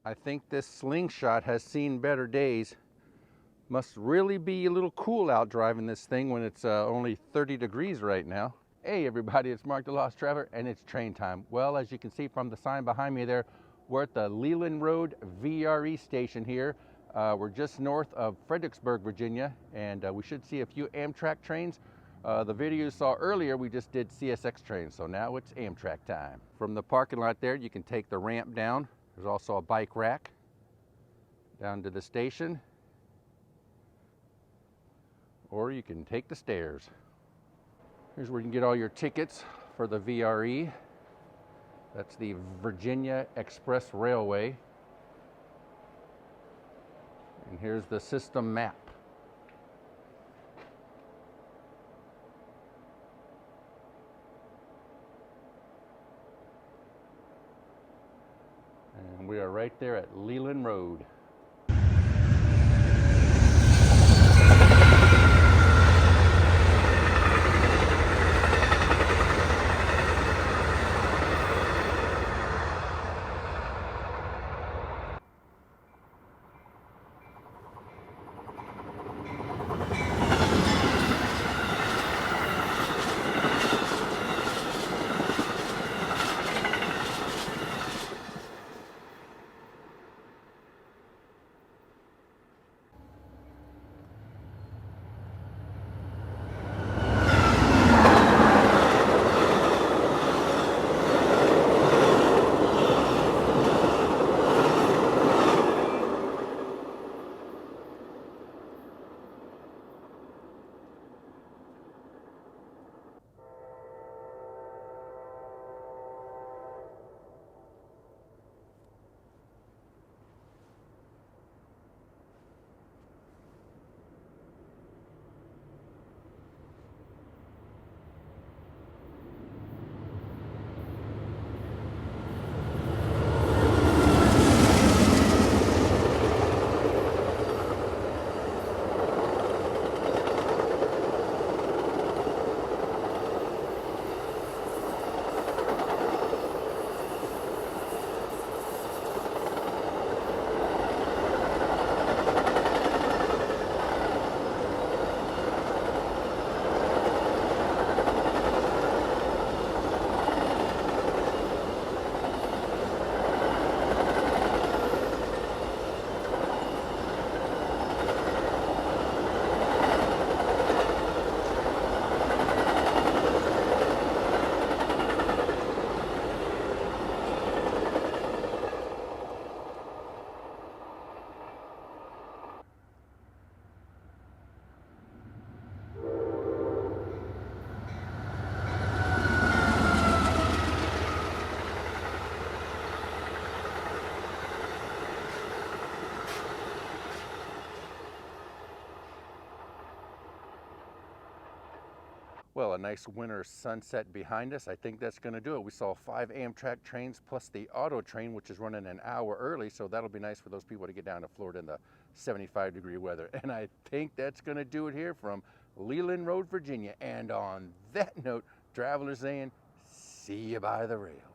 I think this slingshot has seen better days. Must really be a little cool out driving this thing when it's only 30 degrees right now. Hey everybody, it's Mark the Lost Traveler and it's train time. Well, as you can see from the sign behind me there, we're at the Leeland Road VRE station here. We're just north of Fredericksburg, Virginia, and we should see a few Amtrak trains. The video you saw earlier, we just did CSX trains, so now it's Amtrak time. From the parking lot there, you can take the ramp down. There's also a bike rack down to the station, or you can take the stairs. Here's where you can get all your tickets for the VRE. That's the Virginia Express Railway. And here's the system map. And we are right there at Leeland Road. Well, a nice winter sunset behind us. I think that's going to do it. We saw 5 Amtrak trains plus the Autotrain, which is running an hour early, so that'll be nice for those people to get down to Florida in the 75-degree weather. And I think that's going to do it here from Leeland Road, Virginia. And on that note, travelers saying, see you by the rail.